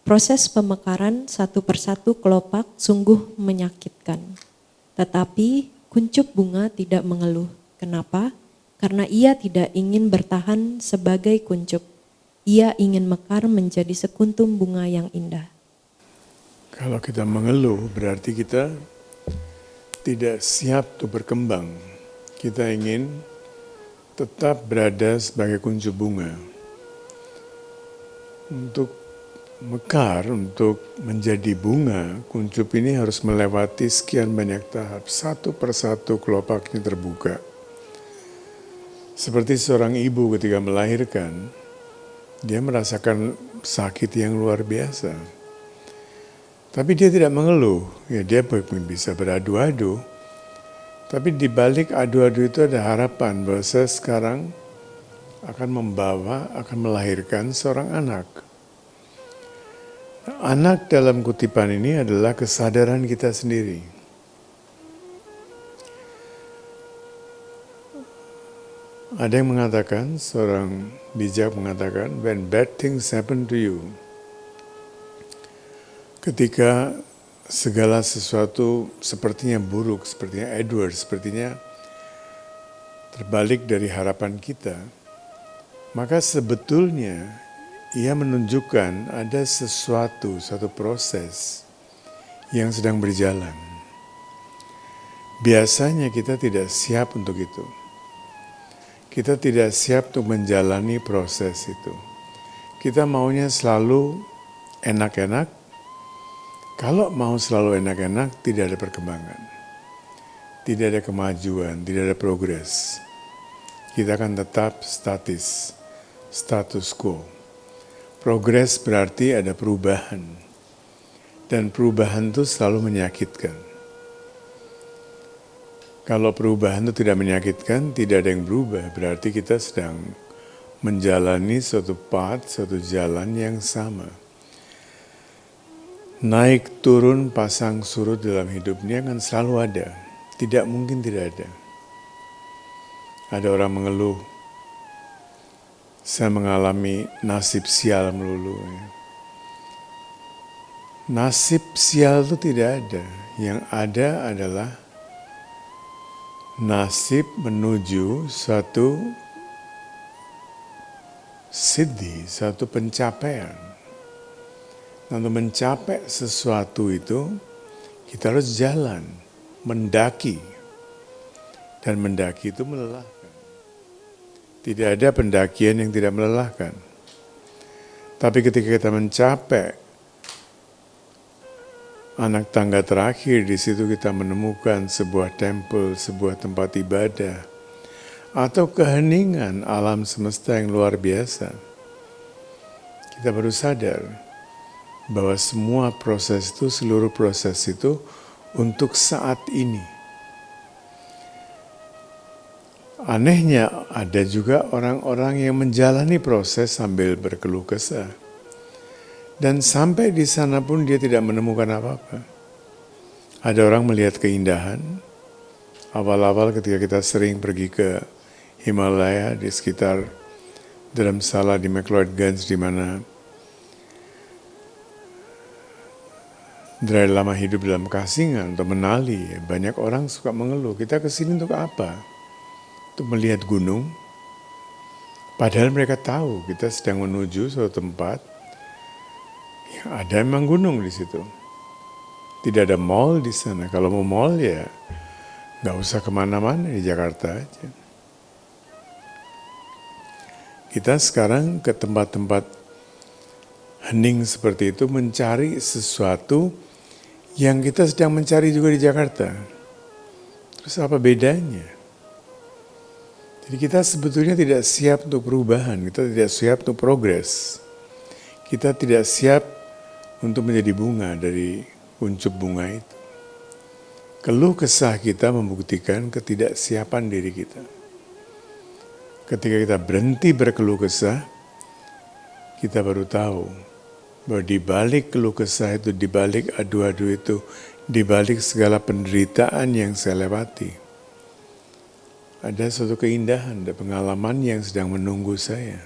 Proses pemekaran satu persatu kelopak sungguh menyakitkan. Tetapi kuncup bunga tidak mengeluh. Kenapa? Karena ia tidak ingin bertahan sebagai kuncup. Ia ingin mekar menjadi sekuntum bunga yang indah. Kalau kita mengeluh berarti kita tidak siap untuk berkembang. Kita ingin tetap berada sebagai kuncup bunga. Untuk mekar, untuk menjadi bunga, kuncup ini harus melewati sekian banyak tahap. Satu persatu kelopaknya terbuka. Seperti seorang ibu ketika melahirkan, dia merasakan sakit yang luar biasa. Tapi dia tidak mengeluh, ya dia bisa beradu-adu. Tapi di balik adu-adu itu ada harapan bahwa saya sekarang akan melahirkan seorang anak. Anak dalam kutipan ini adalah kesadaran kita sendiri. Ada yang mengatakan, seorang bijak mengatakan, when bad things happen to you, ketika segala sesuatu sepertinya buruk, sepertinya adverse, sepertinya terbalik dari harapan kita, maka sebetulnya ia menunjukkan ada sesuatu, satu proses yang sedang berjalan. Biasanya kita tidak siap untuk itu. Kita tidak siap untuk menjalani proses itu. Kita maunya selalu enak-enak. Kalau mau selalu enak-enak, tidak ada perkembangan. Tidak ada kemajuan, tidak ada progres. Kita akan tetap status quo. Progres berarti ada perubahan. Dan perubahan itu selalu menyakitkan. Kalau perubahan itu tidak menyakitkan, tidak ada yang berubah. Berarti kita sedang menjalani suatu jalan yang sama. Naik turun pasang surut dalam hidup ini akan selalu ada. Tidak mungkin tidak ada. Ada orang mengeluh, saya mengalami nasib sial melulu. Nasib sial itu tidak ada. Yang ada adalah nasib menuju suatu siddhi, suatu pencapaian. Untuk mencapai sesuatu itu, kita harus jalan, mendaki. Dan mendaki itu melelahkan. Tidak ada pendakian yang tidak melelahkan. Tapi ketika kita mencapai anak tangga terakhir, di situ kita menemukan sebuah tempel, sebuah tempat ibadah, atau keheningan alam semesta yang luar biasa. Kita baru sadar bahwa semua proses itu, seluruh proses itu untuk saat ini. Anehnya ada juga orang-orang yang menjalani proses sambil berkeluh kesah. Dan sampai di sana pun dia tidak menemukan apa-apa. Ada orang melihat keindahan. Awal-awal ketika kita sering pergi ke Himalaya di sekitar Dharamsala di McLeodganj, di mana Dalai Lama hidup dalam kasingan atau Menali. Banyak orang suka mengeluh, kita kesini untuk apa? Untuk melihat gunung. Padahal mereka tahu kita sedang menuju suatu tempat. Ada memang gunung di situ. Tidak ada mall di sana. Kalau mau mall ya nggak usah kemana-mana, di Jakarta aja. Kita sekarang ke tempat-tempat hening seperti itu mencari sesuatu yang kita sedang mencari juga di Jakarta. Terus apa bedanya? Jadi kita sebetulnya tidak siap untuk perubahan, kita tidak siap untuk progres. Kita tidak siap untuk menjadi bunga dari kuncup bunga itu. Keluh kesah kita membuktikan ketidaksiapan diri kita. Ketika kita berhenti berkeluh kesah, kita baru tahu bahwa di balik keluh kesah itu, di balik adu-adu itu, di balik segala penderitaan yang saya lewati, ada suatu keindahan, ada pengalaman yang sedang menunggu saya.